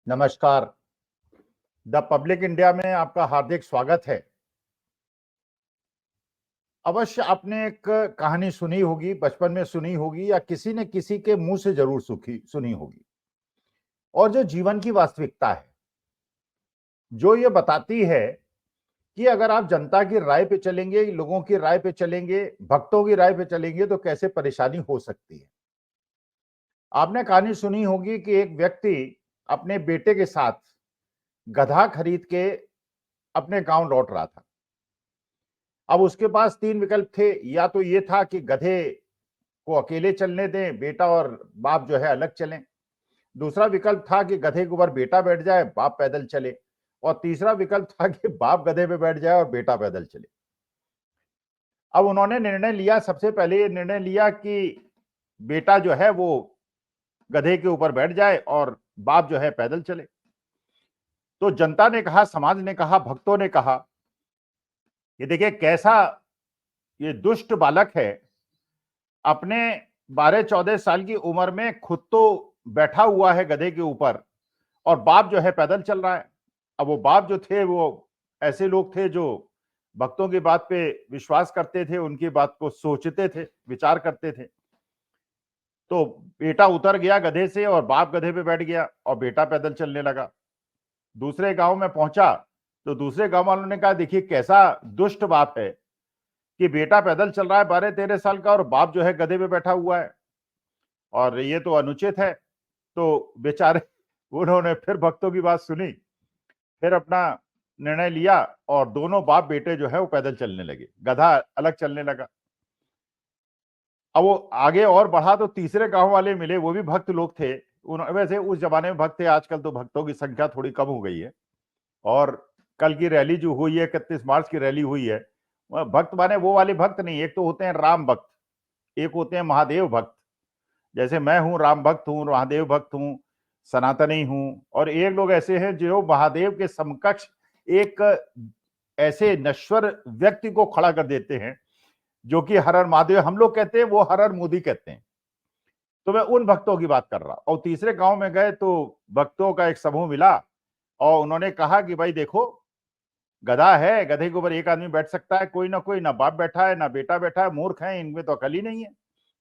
नमस्कार। The public India में आपका हार्दिक स्वागत है। अवश्य आपने एक कहानी सुनी होगी, बचपन में सुनी होगी या किसी ने किसी के मुंह से जरूर सुनी होगी, और जो जीवन की वास्तविकता है, जो ये बताती है कि अगर आप जनता की राय पे चलेंगे, लोगों की राय पे चलेंगे, भक्तों की राय पे चलेंगे तो कैसे परेशानी हो सकती है। आपने कहानी सुनी होगी कि एक व्यक्ति अपने बेटे के साथ गधा खरीद के अपने गांव लौट रहा था। अब उसके पास 3 विकल्प थे। या तो ये था कि गधे को अकेले चलने दें, बेटा और बाप जो है अलग चलें। दूसरा विकल्प था कि गधे के ऊपर बेटा बैठ जाए, बाप पैदल चले। और तीसरा विकल्प था कि बाप गधे पे बैठ जाए और बेटा पैदल चले। अब उन्होंने निर्णय लिया, सबसे पहले ये निर्णय लिया कि बेटा जो है वो गधे के ऊपर बैठ जाए और बाप जो है पैदल चले। तो जनता ने कहा, समाज ने कहा, भक्तों ने कहा, ये देखिए कैसा ये दुष्ट बालक है, अपने 12-14 साल की उम्र में खुद तो बैठा हुआ है गधे के ऊपर और बाप जो है पैदल चल रहा है। अब वो बाप जो थे वो ऐसे लोग थे जो भक्तों की बात पे विश्वास करते थे, उनकी बात को सोचते थे, विचार करते थे। तो बेटा उतर गया गधे से और बाप गधे पे बैठ गया और बेटा पैदल चलने लगा। दूसरे गांव में पहुंचा तो दूसरे गांव वालों ने कहा, देखिए कैसा दुष्ट बाप है कि बेटा पैदल चल रहा है 12-13 साल का और बाप जो है गधे पे बैठा हुआ है, और ये तो अनुचित है। तो बेचारे उन्होंने फिर भक्तों की बात सुनी, फिर अपना निर्णय लिया और दोनों बाप बेटे जो है वो पैदल चलने लगे, गधा अलग चलने लगा। अब वो आगे और बढ़ा तो तीसरे गांव वाले मिले, वो भी भक्त लोग थे। वैसे उस जमाने में भक्त थे, आजकल तो भक्तों की संख्या थोड़ी कम हो गई है। और कल की रैली जो हुई है, 31 मार्च की रैली हुई है, भक्त माने वो वाले भक्त नहीं, एक तो होते हैं राम भक्त, एक होते हैं महादेव भक्त। जैसे मैं हूं राम भक्त हूं, महादेव भक्त हूं, सनातनी हूं। और एक लोग ऐसे हैं जो महादेव के समकक्ष एक ऐसे नश्वर व्यक्ति को खड़ा कर देते हैं जो कि हर हर महादेव हम लोग कहते हैं, वो हर हर मोदी कहते हैं। तो मैं उन भक्तों की बात कर रहा। और तीसरे गांव में गए तो भक्तों का एक समूह मिला और उन्होंने कहा कि भाई देखो, गधा है, गधे के ऊपर एक आदमी बैठ सकता है, कोई ना कोई, ना बाप बैठा है ना बेटा बैठा है, मूर्ख है, इनमें तो अकल ही नहीं है।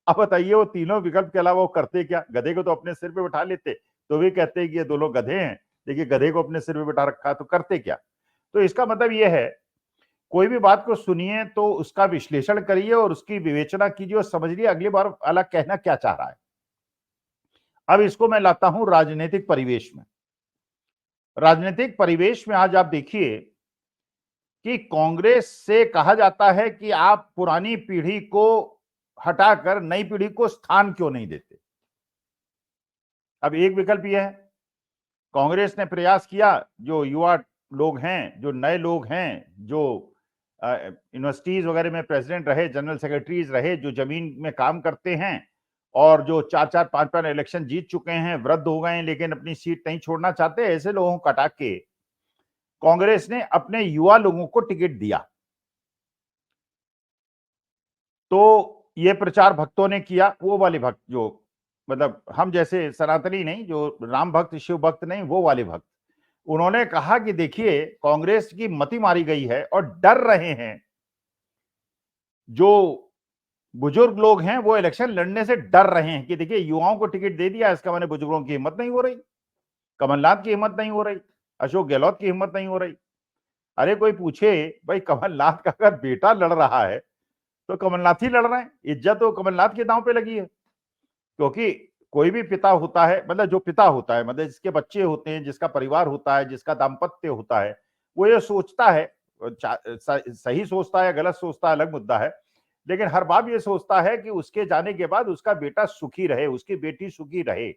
अब बताइए वो तीनों विकल्प के अलावा वो करते क्या। गधे को तो अपने सिर पे बिठा लेते, तो भी कहते कि ये दो लोग गधे हैं। देखिए गधे को अपने सिर पे बिठा रखा है, तो करते क्या। तो इसका मतलब ये है, कोई भी बात को सुनिए तो उसका विश्लेषण करिए और उसकी विवेचना कीजिए और समझिए अगली बार अलग कहना क्या चाह रहा है। अब इसको मैं लाता हूं राजनीतिक परिवेश में। राजनीतिक परिवेश में आज आप देखिए कि कांग्रेस से कहा जाता है कि आप पुरानी पीढ़ी को हटाकर नई पीढ़ी को स्थान क्यों नहीं देते। अब एक विकल्प यह है, कांग्रेस ने प्रयास किया, जो युवा लोग हैं, जो नए लोग हैं, जो यूनिवर्सिटीज वगैरह में प्रेसिडेंट रहे, जनरल सेक्रेटरीज रहे, जो जमीन में काम करते हैं और जो 4-4 5-5 इलेक्शन जीत चुके हैं, वृद्ध हो गए हैं लेकिन अपनी सीट नहीं छोड़ना चाहते, ऐसे लोगों को हटा के कांग्रेस ने अपने युवा लोगों को टिकट दिया। तो ये प्रचार भक्तों ने किया, वो वाले भक्त जो मतलब हम जैसे सनातनी नहीं, जो राम भक्त शिव भक्त नहीं, वो वाले भक्त। उन्होंने कहा कि देखिए कांग्रेस की मति मारी गई है और डर रहे हैं, जो बुजुर्ग लोग हैं वो इलेक्शन लड़ने से डर रहे हैं कि देखिए युवाओं को टिकट दे दिया, इसका माने बुजुर्गों की हिम्मत नहीं हो रही, कमलनाथ की हिम्मत नहीं हो रही, अशोक गहलोत की हिम्मत नहीं हो रही। अरे कोई पूछे भाई कमलनाथ का अगर बेटा लड़ रहा है तो कमलनाथ ही लड़ रहे हैं, इज्जत तो कमलनाथ के दांव पे लगी है। क्योंकि कोई भी पिता होता है, मतलब जो पिता होता है, मतलब जिसके बच्चे होते हैं, जिसका परिवार होता है, जिसका दाम्पत्य होता है, वो ये सोचता है, सही सोचता है गलत सोचता है अलग मुद्दा है, लेकिन हर बाप ये सोचता है कि उसके जाने के बाद उसका बेटा सुखी रहे, उसकी बेटी सुखी रहे।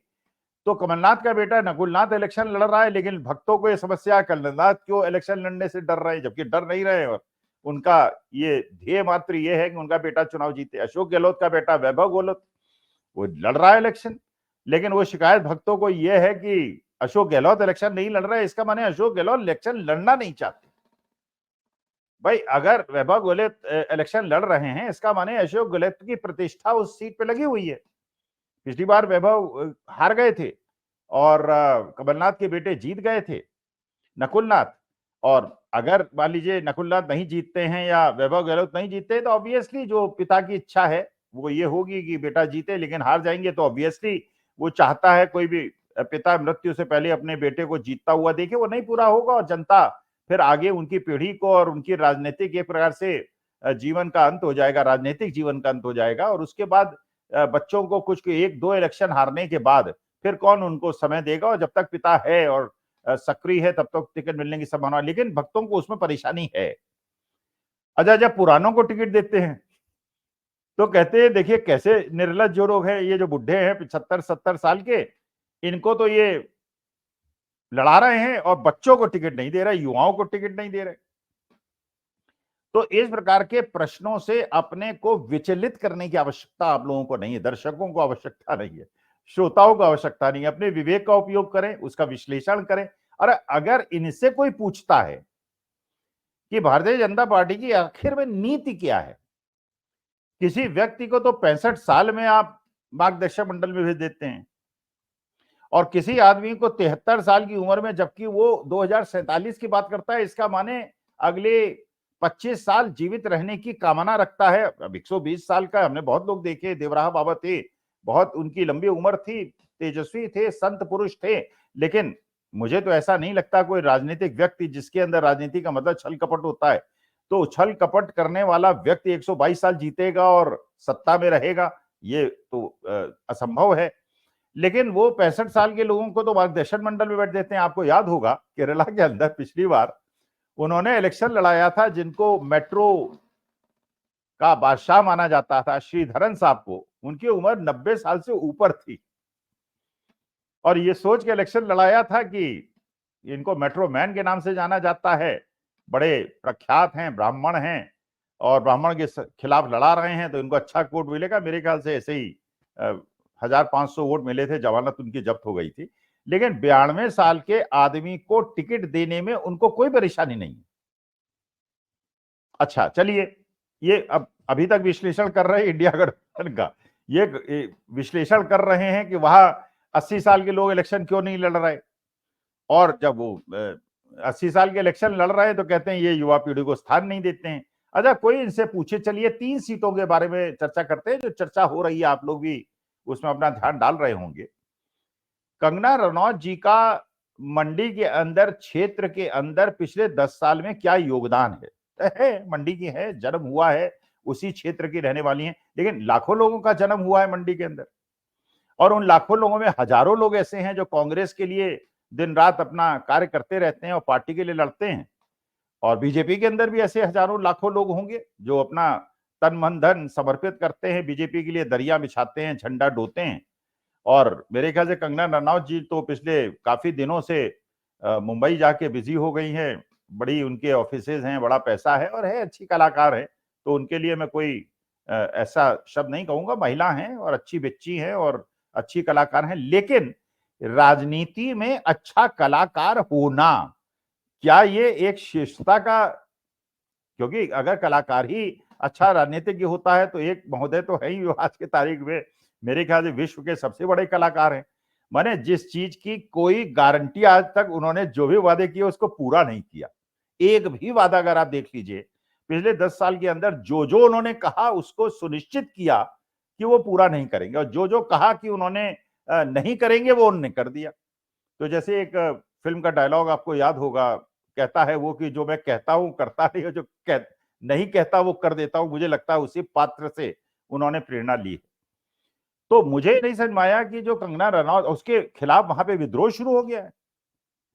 तो कमलनाथ का बेटा नकुलनाथ इलेक्शन लड़ रहा है, लेकिन भक्तों को यह समस्या, कमलनाथ क्यों इलेक्शन लड़ने से डर रहे हैं, जबकि डर नहीं रहे। और उनका ये ध्येय मात्र ये है कि उनका बेटा चुनाव जीते। अशोक गहलोत का बेटा वैभव गहलोत वो लड़ रहा है इलेक्शन, लेकिन वो शिकायत भक्तों को ये है कि अशोक गहलोत इलेक्शन नहीं लड़ रहा है, इसका माने अशोक गहलोत इलेक्शन लड़ना नहीं चाहते। भाई अगर वैभव गहलोत इलेक्शन लड़ रहे हैं, इसका माने अशोक गहलोत की प्रतिष्ठा उस सीट पे लगी हुई है। पिछली बार वैभव हार गए थे, और कमलनाथ के बेटे जीत गए थे, नकुलनाथ। और अगर मान लीजिए नकुलनाथ नहीं जीतते हैं या वैभव गहलोत नहीं जीतते हैं, तो ऑब्वियसली जो पिता की इच्छा है वो ये होगी कि बेटा जीते, लेकिन हार जाएंगे तो ऑब्वियसली वो चाहता है कोई भी पिता मृत्यु से पहले अपने बेटे को जीतता हुआ देखे, वो नहीं पूरा होगा और जनता फिर आगे उनकी पीढ़ी को और उनकी राजनीतिक एक प्रकार से जीवन का अंत हो जाएगा, राजनीतिक जीवन का अंत हो जाएगा। और उसके बाद बच्चों को कुछ एक दो इलेक्शन हारने के बाद फिर कौन उनको समय देगा, और जब तक पिता है और सक्रिय है तब तक टिकट मिलने की संभावना। लेकिन भक्तों को उसमें परेशानी है। अच्छा, जब पुरानों को टिकट देते हैं तो कहते हैं देखिए कैसे निर्लज जो लोग हैं, ये जो बुढ़े हैं 75-70 साल के, इनको तो ये लड़ा रहे हैं और बच्चों को टिकट नहीं दे रहे, युवाओं को टिकट नहीं दे रहे। तो इस प्रकार के प्रश्नों से अपने को विचलित करने की आवश्यकता आप लोगों को नहीं है, दर्शकों को आवश्यकता नहीं है, श्रोताओं को आवश्यकता नहीं है। अपने विवेक का उपयोग करें, उसका विश्लेषण करें। और अगर इनसे कोई पूछता है कि भारतीय जनता पार्टी की आखिर में नीति क्या है, किसी व्यक्ति को तो 65 साल में आप मार्गदर्शक मंडल में भेज देते हैं और किसी आदमी को 73 साल की उम्र में, जबकि वो 2047 की बात करता है, इसका माने अगले 25 साल जीवित रहने की कामना रखता है। अब 120 साल का हमने बहुत लोग देखे, देवराह बाबा थे, बहुत उनकी लंबी उम्र थी, तेजस्वी थे, संत पुरुष थे। लेकिन मुझे तो ऐसा नहीं लगता कोई राजनीतिक व्यक्ति जिसके अंदर राजनीति का मतलब छल कपट होता है, तो छल कपट करने वाला व्यक्ति 122 साल जीतेगा और सत्ता में रहेगा, ये तो असंभव है। लेकिन वो 65 साल के लोगों को तो मार्गदर्शन मंडल में बैठ देते हैं। आपको याद होगा केरला के अंदर पिछली बार उन्होंने इलेक्शन लड़ाया था, जिनको मेट्रो का बादशाह माना जाता था, श्रीधरन साहब को, उनकी उम्र 90 साल से ऊपर थी और ये सोच के इलेक्शन लड़ाया था कि इनको मेट्रो मैन के नाम से जाना जाता है, बड़े प्रख्यात हैं, ब्राह्मण हैं और ब्राह्मण के खिलाफ लड़ा रहे हैं, तो इनको अच्छा वोट मिलेगा। मेरे ख्याल से ऐसे ही 1500 वोट मिले थे, जमानत उनकी जब्त हो गई थी। लेकिन 92 साल के आदमी को टिकट देने में उनको कोई परेशानी नहीं। अच्छा चलिए, ये अब अभी तक विश्लेषण कर रहे हैं इंडिया गठबंधन का, ये विश्लेषण कर रहे हैं कि वहां 80 साल के लोग इलेक्शन क्यों नहीं लड़ रहे, और जब वो 80 साल के इलेक्शन लड़ रहे हैं तो कहते हैं ये युवा पीढ़ी को स्थान नहीं देते हैं। अच्छा, कोई इनसे पूछे, चलिए 3 सीटों के बारे में चर्चा करते हैं, जो चर्चा हो रही है, आप लोग भी उसमें अपना ध्यान डाल रहे होंगे। कंगना रनौत जी का मंडी के अंदर, क्षेत्र के अंदर पिछले 10 साल में क्या योगदान है मंडी की है, जन्म हुआ है, उसी क्षेत्र की रहने वाली हैं, लेकिन लाखों लोगों का जन्म हुआ है मंडी के अंदर, और उन लाखों लोगों में हजारों लोग ऐसे हैं जो कांग्रेस के लिए दिन रात अपना कार्य करते रहते हैं और पार्टी के लिए लड़ते हैं, और बीजेपी के अंदर भी ऐसे हजारों लाखों लोग होंगे जो अपना तन मन धन समर्पित करते हैं, बीजेपी के लिए दरिया बिछाते हैं, झंडा ढोते हैं। और मेरे ख्याल से कंगना रनौत जी तो पिछले काफी दिनों से मुंबई जाके बिजी हो गई हैं, बड़ी उनके ऑफिसेज हैं, बड़ा पैसा है और है, अच्छी कलाकार है, तो उनके लिए मैं कोई ऐसा शब्द नहीं कहूंगा। महिला हैं और अच्छी बच्ची हैं और अच्छी कलाकार हैं, लेकिन राजनीति में अच्छा कलाकार होना, क्या ये एक श्रेष्ठता का, क्योंकि अगर कलाकार ही अच्छा राजनीतिज्ञ होता है तो एक महोदय तो है ही आज की तारीख में, मेरे ख्याल से विश्व के सबसे बड़े कलाकार हैं। माने जिस चीज की कोई गारंटी आज तक उन्होंने जो भी वादे किए उसको पूरा नहीं किया, एक भी वादा अगर आप देख लीजिए पिछले 10 साल के अंदर, जो जो उन्होंने कहा उसको सुनिश्चित किया कि वो पूरा नहीं करेंगे, और जो जो कहा कि उन्होंने नहीं करेंगे वो उन्होंने कर दिया। तो जैसे एक फिल्म का डायलॉग आपको याद होगा, कहता है वो कि जो मैं कहता हूं करता नहीं, और जो नहीं कहता वो कर देता हूं। मुझे लगता है उसी पात्र से उन्होंने प्रेरणा ली है। तो मुझे नहीं समझ में आया कि जो कंगना रनौत, उसके खिलाफ वहां पे विद्रोह शुरू हो गया है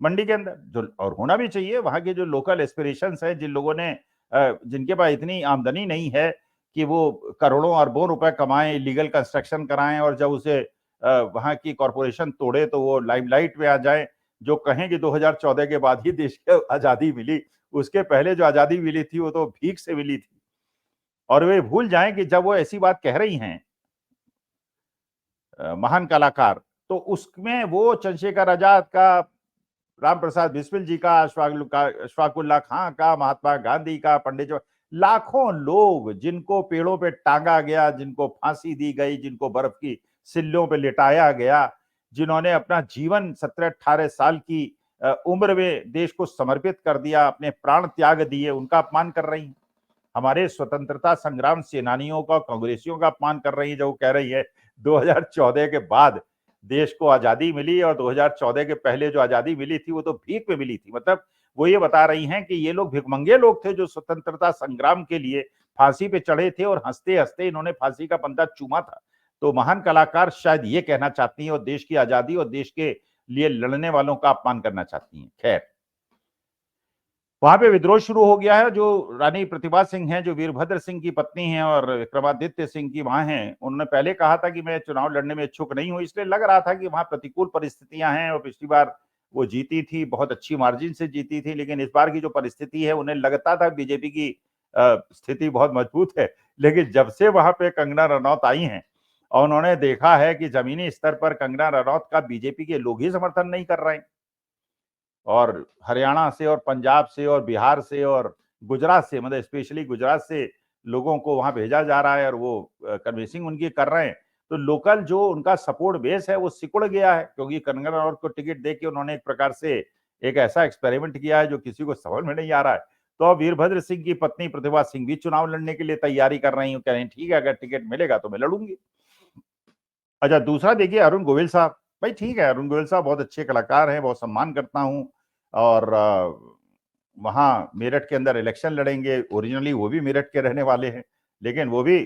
मंडी के अंदर, जो और होना भी चाहिए। वहां के जो लोकल एस्पिरेशंस हैं, जिन लोगों ने जिनके पास इतनी आमदनी नहीं है कि वो करोड़ों अरबों रुपए कमाएं, लीगल कंस्ट्रक्शन कराएं, और जब उसे वहां की कॉरपोरेशन तोड़े तो वो लाइमलाइट में आ जाए, जो कहें कि 2014 के बाद ही देश को आजादी मिली, उसके पहले जो आजादी मिली थी वो तो भीख से मिली थी। और वे भूल जाएं कि जब वो ऐसी बात कह रही हैं महान कलाकार, तो उसमें वो चंद्रशेखर आजाद का, राम प्रसाद बिस्मिल जी का, अशफाकुल्ला खां का, महात्मा गांधी का, पंडित लाखों लोग जिनको पेड़ों पे टांगा गया, जिनको फांसी दी गई, जिनको बर्फ की सिल्लियों पे लिटाया गया, जिन्होंने अपना जीवन 17-18 साल की उम्र में देश को समर्पित कर दिया, अपने प्राण त्याग दिए, उनका अपमान कर रही हैं। हमारे स्वतंत्रता संग्राम सेनानियों का, कांग्रेसियों का अपमान कर रही है, जो कह रही है 2014 के बाद देश को आजादी मिली और 2014 के पहले जो आजादी मिली थी वो तो भीख में मिली थी। मतलब वो ये बता रही हैं कि ये लोग भिखमंगे लोग थे जो स्वतंत्रता संग्राम के लिए फांसी पे चढ़े थे और हंसते हंसते इन्होंने फांसी का फंदा चूमा था। तो महान कलाकार शायद ये कहना चाहती हैं और देश की आजादी और देश के लिए लड़ने वालों का अपमान करना चाहती हैं। खैर, वहां पे विद्रोह शुरू हो गया है। जो रानी प्रतिभा सिंह हैं, जो वीरभद्र सिंह की पत्नी हैं और विक्रमादित्य सिंह की मां हैं, उन्होंने पहले कहा था कि मैं चुनाव लड़ने में इच्छुक नहीं हूं, इसलिए लग रहा था कि वहां प्रतिकूल परिस्थितियां हैं और पिछली बार वो जीती थी, बहुत अच्छी मार्जिन से जीती थी, लेकिन इस बार की जो परिस्थिति है उन्हें लगता था बीजेपी की स्थिति बहुत मजबूत है। लेकिन जब से वहां पे कंगना रनौत आई हैं और उन्होंने देखा है कि जमीनी स्तर पर कंगना रनौत का बीजेपी के लोग ही समर्थन नहीं कर रहे हैं और हरियाणा से और पंजाब से और बिहार से और गुजरात से, मतलब स्पेशली गुजरात से लोगों को वहां भेजा जा रहा है और वो कन्विंसिंग उनकी कर रहे हैं, तो लोकल जो उनका सपोर्ट बेस है वो सिकुड़ गया है, क्योंकि कंगना रनौत को टिकट दे के उन्होंने एक प्रकार से एक ऐसा एक्सपेरिमेंट किया है जो किसी को समझ में नहीं आ रहा है। तो अब वीरभद्र सिंह की पत्नी प्रतिभा सिंह भी चुनाव लड़ने के लिए तैयारी कर रही हूँ, कह रही ठीक है अगर टिकट मिलेगा तो मैं लड़ूंगी। अच्छा, दूसरा देखिए अरुण गोविल साहब। भाई ठीक है, अरुण गोविल साहब बहुत अच्छे कलाकार हैं, बहुत सम्मान करता हूँ और वहाँ मेरठ के अंदर इलेक्शन लड़ेंगे। ओरिजिनली वो भी मेरठ के रहने वाले हैं, लेकिन वो भी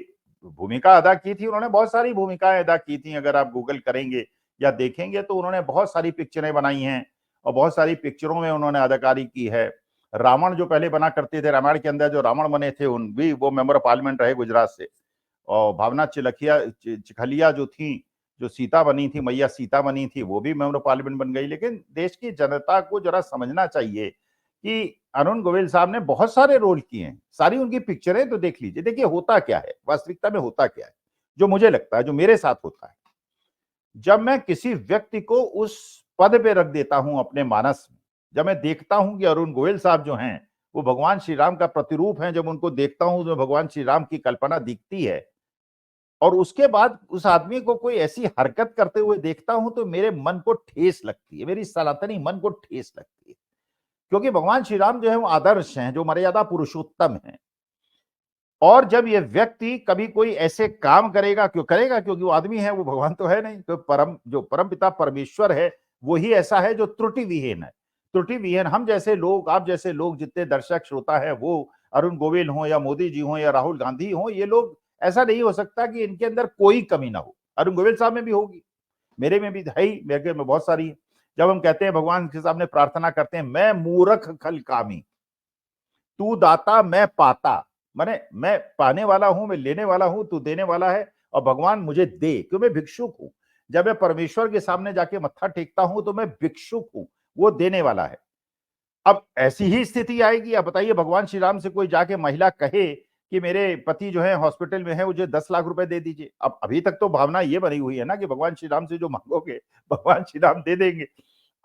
भूमिका अदा की थी, उन्होंने बहुत सारी भूमिकाएं अदा की थी। अगर आप गूगल करेंगे या देखेंगे तो उन्होंने बहुत सारी पिक्चरें बनाई हैं और बहुत सारी पिक्चरों में उन्होंने अदाकारी की है। रावण जो पहले बना करते थे, रामायण के अंदर जो रावण बने थे उन भी वो मेंबर ऑफ पार्लियामेंट रहे गुजरात से। और भावना चिखलिया जो थी, जो सीता बनी थी, मैया सीता बनी थी, वो भी मेंबर ऑफ पार्लियामेंट बन गई। लेकिन देश की जनता को जरा समझना चाहिए कि अरुण गोविल साहब ने बहुत सारे रोल किए हैं, सारी उनकी पिक्चरें तो देख लीजिए। देखिए होता क्या है, वास्तविकता में होता क्या है, जो मुझे लगता है, जो मेरे साथ होता है, जब मैं किसी व्यक्ति को उस पद पे रख देता हूं अपने मानस में, जब मैं देखता हूं कि अरुण गोविल साहब जो हैं वो भगवान श्री राम का प्रतिरूप हैं, जब उनको देखता हूं तो भगवान श्री राम की कल्पना दिखती है और उसके बाद उस आदमी को कोई ऐसी हरकत करते हुए देखता हूं तो मेरे मन को ठेस लगती है, मेरी सनातनी मन को ठेस लगती है। क्योंकि भगवान श्री राम जो है वो आदर्श हैं, जो मर्यादा पुरुषोत्तम हैं। और जब ये व्यक्ति कभी कोई ऐसे काम करेगा, क्यों करेगा, क्योंकि वो आदमी है, वो भगवान तो है नहीं। तो परम पिता परमेश्वर है वो ही ऐसा है जो त्रुटि विहीन है। त्रुटि विहीन हम जैसे लोग, आप जैसे लोग, जितने दर्शक श्रोता है, वो अरुण गोविल हो या मोदी जी हो या राहुल गांधी हो, ये लोग, ऐसा नहीं हो सकता कि इनके अंदर कोई कमी ना हो। अरुण गोविल साहब में भी होगी, मेरे में भी है ही, मेरे में बहुत सारी है। जब हम कहते हैं भगवान के सामने प्रार्थना करते हैं, मैं मूर्ख खल कामी, तू दाता मैं पाता, माने मैं पाने वाला हूं, मैं लेने वाला हूं, तू देने वाला है और भगवान मुझे दे, क्यों मैं भिक्षुक हूं। जब मैं परमेश्वर के सामने जाके मत्था टेकता हूं तो मैं भिक्षुक हूं, वो देने वाला है। अब ऐसी ही स्थिति आएगी। अब बताइए, भगवान श्री राम से कोई जाके महिला कहे कि मेरे पति जो है हॉस्पिटल में है, मुझे 10 लाख रुपए दे दीजिए। अब अभी तक तो भावना ये बनी हुई है ना कि भगवान श्री राम से जो मांगोगे भगवान श्री राम दे देंगे।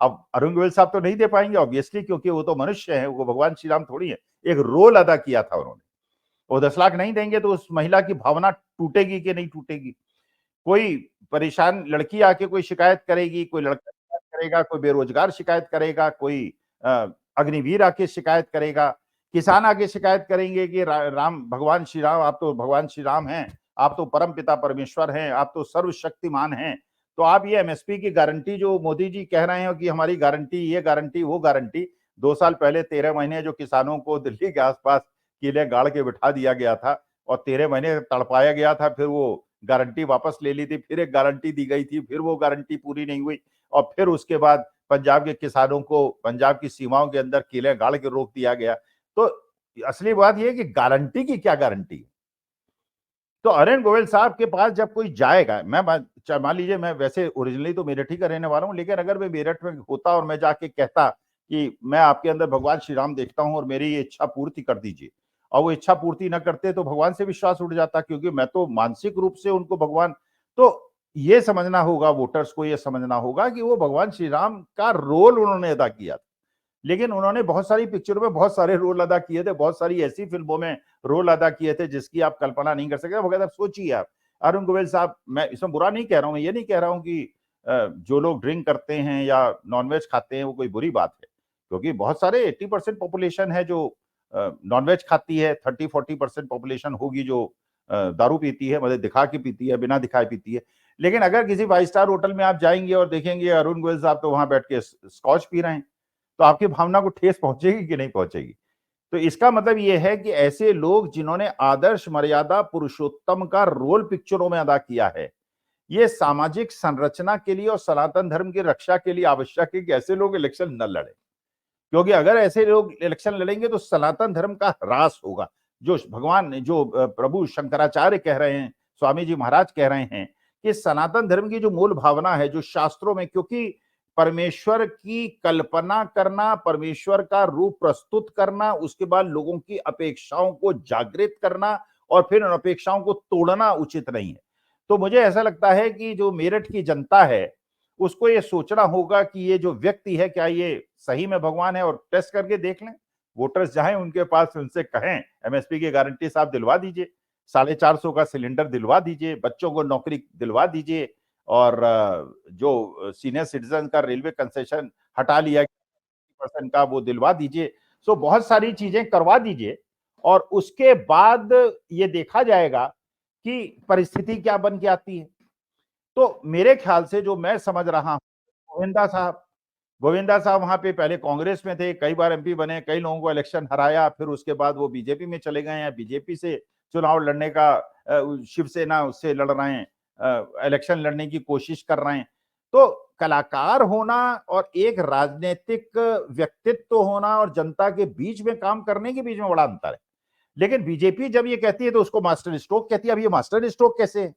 अब अरुण गोविल साहब तो नहीं दे पाएंगे ऑब्वियसली, क्योंकि वो तो मनुष्य है, वो भगवान श्री राम थोड़ी है। एक रोल अदा किया था उन्होंने। वो 10 लाख नहीं देंगे तो उस महिला की भावना टूटेगी कि नहीं टूटेगी। कोई परेशान लड़की आके कोई शिकायत करेगी, कोई लड़का शिकायत करेगा, कोई बेरोजगार शिकायत करेगा, कोई अग्निवीर आके शिकायत करेगा, किसान आके शिकायत करेंगे कि राम, भगवान श्री राम, आप तो भगवान श्री राम हैं, आप तो परम पिता परमेश्वर हैं, आप तो सर्वशक्तिमान हैं। तो आप ये एमएसपी की गारंटी जो मोदी जी कह रहे हैं कि हमारी गारंटी, ये गारंटी, वो गारंटी, 2 साल पहले 13 महीने जो किसानों को दिल्ली के आसपास किले गाड़ के बिठा दिया गया था और 13 महीने तड़पाया गया था, फिर वो गारंटी वापस ले ली थी, फिर एक गारंटी दी गई थी, फिर वो गारंटी पूरी नहीं हुई और फिर उसके बाद पंजाब के किसानों को पंजाब की सीमाओं के अंदर किले गाड़ के रोक दिया गया। तो असली बात यह है कि गारंटी की क्या गारंटी है। तो अरुण गोविल साहब के पास जब कोई जाएगा, मैं मान लीजिए, मैं वैसे ओरिजिनली तो मेरठ ही का रहने वाला हूं, लेकिन अगर मैं मेरठ में होता और मैं जाके कहता कि मैं आपके अंदर भगवान श्री राम देखता हूं और मेरी ये इच्छा पूर्ति कर दीजिए, और वो इच्छा पूर्ति न करते तो भगवान से विश्वास उठ जाता, क्योंकि मैं तो मानसिक रूप से उनको भगवान। तो ये समझना होगा, वोटर्स को ये समझना होगा कि वो भगवान श्री राम का रोल उन्होंने अदा किया था। लेकिन उन्होंने बहुत सारी पिक्चरों में बहुत सारे रोल अदा किए थे, बहुत सारी ऐसी फिल्मों में रोल अदा किए थे जिसकी आप कल्पना नहीं कर सकते। वगैरह सोचिए आप, अरुण गोविल साहब, मैं इसमें बुरा नहीं कह रहा हूं, मैं ये नहीं कह रहा हूं कि जो लोग ड्रिंक करते हैं या नॉनवेज खाते हैं वो कोई बुरी बात है, क्योंकि बहुत सारे 80% पॉपुलेशन है जो नॉनवेज खाती है, 30-40% पॉपुलेशन होगी जो दारू पीती है, मतलब दिखा के पीती है, बिना दिखाए पीती है। लेकिन अगर किसी 5 स्टार होटल में आप जाएंगे और देखेंगे अरुण गोयल साहब तो वहां बैठ के स्कॉच पी रहे हैं, तो आपकी भावना को ठेस पहुंचेगी कि नहीं पहुंचेगी? तो इसका मतलब यह है कि ऐसे लोग जिन्होंने आदर्श मर्यादा पुरुषोत्तम का रोल पिक्चरों में अदा किया है, ये सामाजिक संरचना के लिए और सनातन धर्म की रक्षा के लिए आवश्यक है कि ऐसे लोग इलेक्शन न लड़े, क्योंकि अगर ऐसे लोग इलेक्शन लड़ेंगे तो सनातन धर्म का ह्रास होगा। जो भगवान जो प्रभु शंकराचार्य कह रहे हैं, स्वामी जी महाराज कह रहे हैं कि सनातन धर्म की जो मूल भावना है जो शास्त्रों में, क्योंकि परमेश्वर की कल्पना करना, परमेश्वर का रूप प्रस्तुत करना, उसके बाद लोगों की अपेक्षाओं को जागृत करना और फिर उन अपेक्षाओं को तोड़ना उचित नहीं है। तो मुझे ऐसा लगता है कि जो मेरठ की जनता है उसको ये सोचना होगा कि ये जो व्यक्ति है क्या ये सही में भगवान है, और टेस्ट करके देख लें। वोटर्स जाएं उनके पास, उनसे कहें एमएसपी की गारंटी साहब दिलवा दीजिए, 450 का सिलेंडर दिलवा दीजिए, बच्चों को नौकरी दिलवा दीजिए, और जो सीनियर सिटीजन का रेलवे कंसेशन हटा लिया % का वो दिलवा दीजिए। सो बहुत सारी चीजें करवा दीजिए और उसके बाद ये देखा जाएगा कि परिस्थिति क्या बन के आती है। तो मेरे ख्याल से जो मैं समझ रहा हूं, गोविंदा साहब वहां पे पहले कांग्रेस में थे, कई बार एमपी बने, कई लोगों को इलेक्शन हराया, फिर उसके बाद वो बीजेपी में चले गए हैं, बीजेपी से चुनाव लड़ने का शिवसेना उससे लड़ रहे हैं, इलेक्शन लड़ने की कोशिश कर रहे हैं। तो कलाकार होना और एक राजनीतिक व्यक्तित्व होना और जनता के बीच में काम करने के बीच में बड़ा अंतर है। लेकिन बीजेपी जब ये कहती है तो उसको मास्टर स्ट्रोक कहती है। अब ये मास्टर स्ट्रोक कैसे है?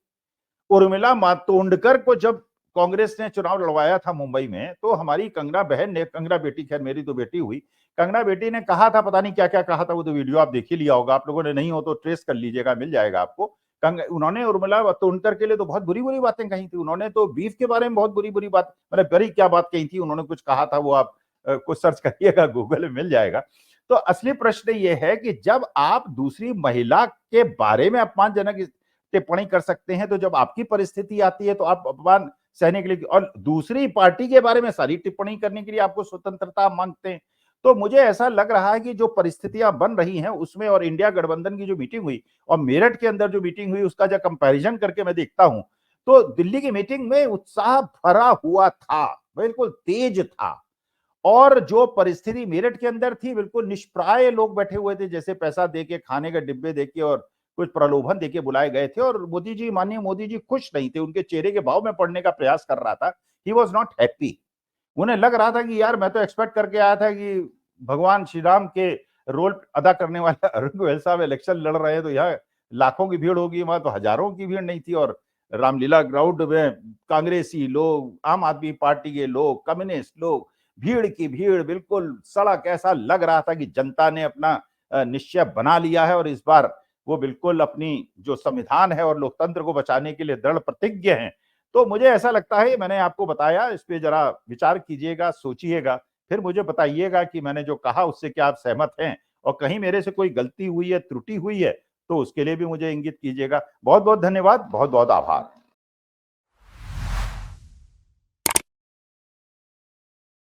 उर्मिला मातोंडकर को जब कांग्रेस ने चुनाव लड़वाया था मुंबई में, तो हमारी कंगना बहन ने, कंगना बेटी, खैर मेरी तो बेटी हुई, कंगना बेटी ने कहा था, पता नहीं क्या क्या कहा था, वो तो वीडियो आप देख ही लिया होगा, आप लोगों ने नहीं हो तो ट्रेस कर लीजिएगा, मिल जाएगा आपको। उन्होंने उर्मिला मातोंडकर के लिए तो बहुत बुरी बुरी बातें कही थी। उन्होंने तो बीफ के बारे में बहुत बुरी बुरी बात, मतलब बड़ी क्या बात कही थी, उन्होंने कुछ कहा था, वो आप कुछ सर्च करिएगा, गूगल में मिल जाएगा। तो असली प्रश्न ये है कि जब आप दूसरी महिला के बारे में अपमानजनक टिप्पणी कर सकते हैं, तो जब आपकी परिस्थिति आती है तो आप अपमान सहने के लिए, और दूसरी पार्टी के बारे में सारी टिप्पणी करने के लिए आपको स्वतंत्रता मांगते हैं। तो मुझे ऐसा लग रहा है कि जो परिस्थितियां बन रही हैं उसमें, और इंडिया गठबंधन की जो मीटिंग हुई और मेरठ के अंदर जो मीटिंग हुई, उसका जब कंपैरिजन करके मैं देखता हूं तो दिल्ली की मीटिंग में उत्साह भरा हुआ था, बिल्कुल तेज था, और जो परिस्थिति मेरठ के अंदर थी बिल्कुल निष्प्राय लोग बैठे हुए थे, जैसे पैसा देके, खाने के डिब्बे देके और कुछ प्रलोभन देके बुलाए गए थे, और मोदी जी, माननीय मोदी जी खुश नहीं थे, उनके चेहरे के भाव में पढ़ने का प्रयास कर रहा था। He was not happy. उन्हें लग रहा था कि यार मैं तो एक्सपेक्ट करके आया था कि भगवान श्री राम के रोल अदा करने वाले अरुण गोयल साहब इलेक्शन लड़ रहे हैं, तो यहाँ लाखों की भीड़ होगी, वहां तो हजारों की भीड़ नहीं थी, और रामलीला ग्राउंड में कांग्रेसी लोग, आम आदमी पार्टी के लोग, कम्युनिस्ट लोग, भीड़ की भीड़, बिल्कुल सड़क, ऐसा लग रहा था कि जनता ने अपना निश्चय बना लिया है और इस बार वो बिल्कुल अपनी जो संविधान है और लोकतंत्र को बचाने के लिए दृढ़ प्रतिज्ञ हैं। तो मुझे ऐसा लगता है, मैंने आपको बताया, इस पे जरा विचार कीजिएगा, सोचिएगा, फिर मुझे बताइएगा कि मैंने जो कहा उससे क्या आप सहमत हैं, और कहीं मेरे से कोई गलती हुई है, त्रुटि हुई है, तो उसके लिए भी मुझे इंगित कीजिएगा। बहुत बहुत धन्यवाद, बहुत बहुत आभार।